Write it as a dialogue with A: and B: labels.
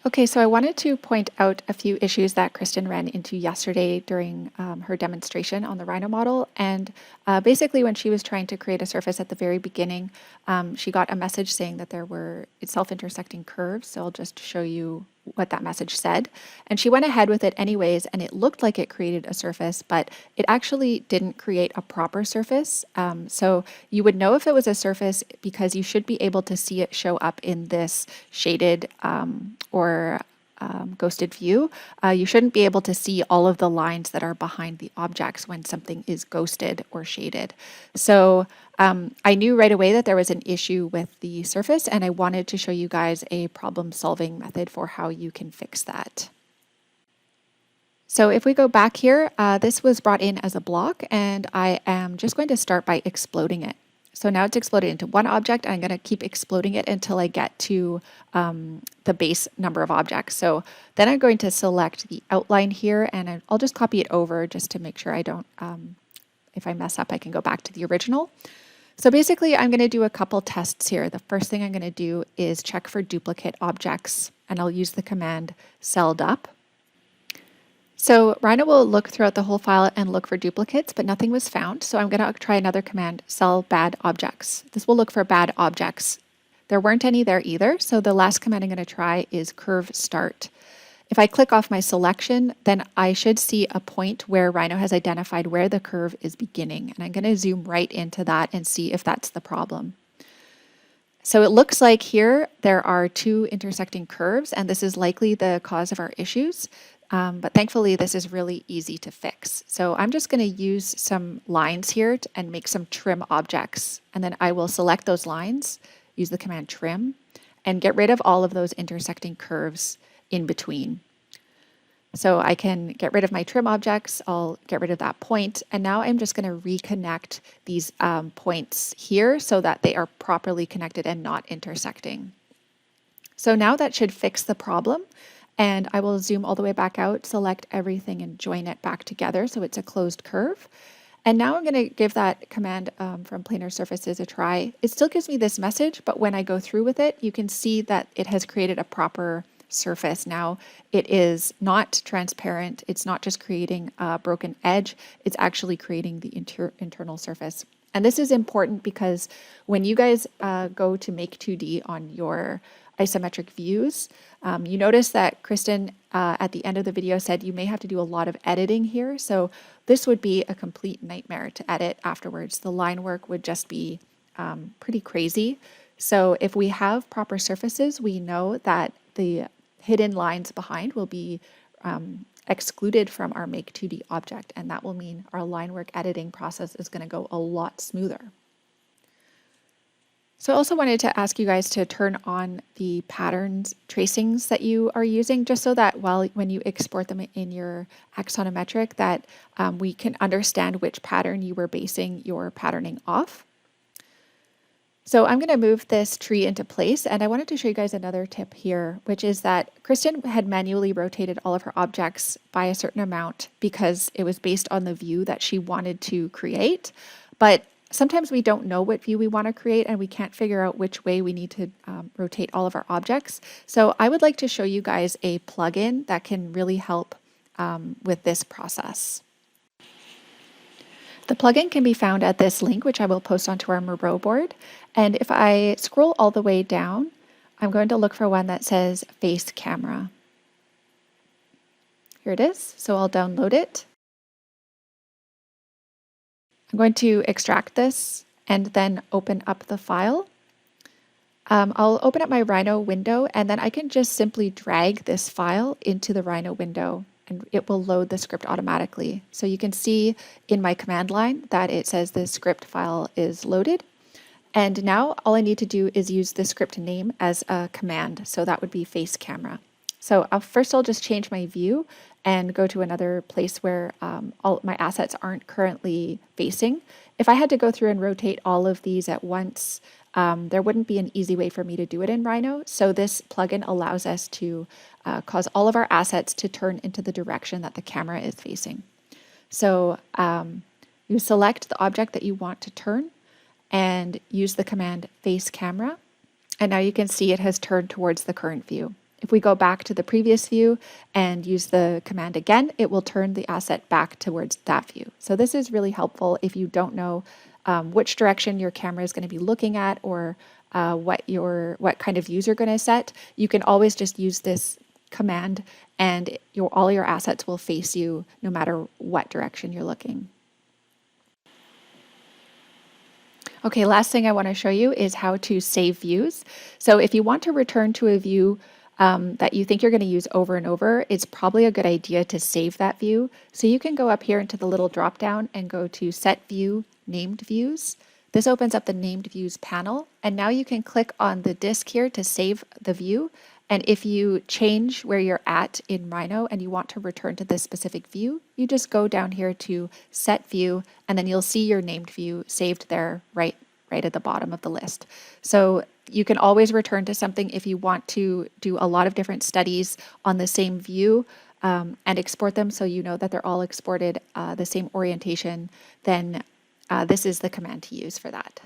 A: Okay, so I wanted to point out a few issues that Christen ran into yesterday during her demonstration on the Rhino model. And basically, when she was trying to create a surface at the very beginning, she got a message saying that there were self-intersecting curves. So I'll just show you what that message said. And she went ahead with it anyways, and it looked like it created a surface, but it actually didn't create a proper surface. So you would know if it was a surface because you should be able to see it show up in this shaded or ghosted view. You shouldn't be able to see all of the lines that are behind the objects when something is ghosted or shaded. So I knew right away that there was an issue with the surface, and I wanted to show you guys a problem-solving method for how you can fix that. So if we go back here, this was brought in as a block, and I am just going to start by exploding it. So now it's exploded into one object, and I'm going to keep exploding it until I get to the base number of objects. So then I'm going to select the outline here, and I'll just copy it over just to make sure I don't, if I mess up, I can go back to the original. So basically, I'm going to do a couple tests here. The first thing I'm going to do is check for duplicate objects, and I'll use the command cellup. So Rhino will look throughout the whole file and look for duplicates, but nothing was found. So I'm going to try another command, cell bad objects. This will look for bad objects. There weren't any there either. So the last command I'm going to try is curve start. If I click off my selection, then I should see a point where Rhino has identified where the curve is beginning. And I'm going to zoom right into that and see if that's the problem. So it looks like here there are two intersecting curves, and this is likely the cause of our issues. But thankfully, this is really easy to fix. So I'm just going to use some lines here and make some trim objects. And then I will select those lines, use the command trim, and get rid of all of those intersecting curves in between. So I can get rid of my trim objects, I'll get rid of that point, and now I'm just going to reconnect these points here so that they are properly connected and not intersecting. So now that should fix the problem. And I will zoom all the way back out, select everything, and join it back together so it's a closed curve. And now I'm going to give that command from planar surfaces a try. It still gives me this message, but when I go through with it, you can see that it has created a proper surface. Now it is not transparent. It's not just creating a broken edge. It's actually creating the internal surface. And this is important because when you guys go to make 2D on your isometric views, you notice that Christen at the end of the video said you may have to do a lot of editing here. So this would be a complete nightmare to edit afterwards. The line work would just be pretty crazy. So if we have proper surfaces, we know that the hidden lines behind will be excluded from our make 2D object, and that will mean our line work editing process is going to go a lot smoother. So I also wanted to ask you guys to turn on the patterns tracings that you are using, just so that when you export them in your axonometric, that we can understand which pattern you were basing your patterning off. So I'm going to move this tree into place, and I wanted to show you guys another tip here, which is that Christen had manually rotated all of her objects by a certain amount because it was based on the view that she wanted to create. But sometimes we don't know what view we want to create, and we can't figure out which way we need to rotate all of our objects. So I would like to show you guys a plugin that can really help with this process. The plugin can be found at this link, which I will post onto our Miro board. And if I scroll all the way down, I'm going to look for one that says FaceCamera. Here it is. So I'll download it. I'm going to extract this and then open up the file. I'll open up my Rhino window, and then I can just simply drag this file into the Rhino window, and it will load the script automatically. So you can see in my command line that it says the script file is loaded. And now all I need to do is use the script name as a command. So that would be FaceCamera. So first I'll just change my view and go to another place where all my assets aren't currently facing. If I had to go through and rotate all of these at once, there wouldn't be an easy way for me to do it in Rhino. So this plugin allows us to cause all of our assets to turn into the direction that the camera is facing. So you select the object that you want to turn and use the command FaceCamera. And now you can see it has turned towards the current view. If we go back to the previous view and use the command again, it will turn the asset back towards that view. So this is really helpful if you don't know which direction your camera is going to be looking at, or what kind of views you're going to set. You can always just use this command and all your assets will face you no matter what direction you're looking. Okay, last thing I want to show you is how to save views. So if you want to return to a view that you think you're going to use over and over, it's probably a good idea to save that view. So you can go up here into the little drop down and go to Set View, Named Views. This opens up the Named Views panel, and now you can click on the disk here to save the view. And if you change where you're at in Rhino and you want to return to this specific view, you just go down here to Set View, and then you'll see your named view saved there right at the bottom of the list. So you can always return to something if you want to do a lot of different studies on the same view and export them so you know that they're all exported the same orientation. Then this is the command to use for that.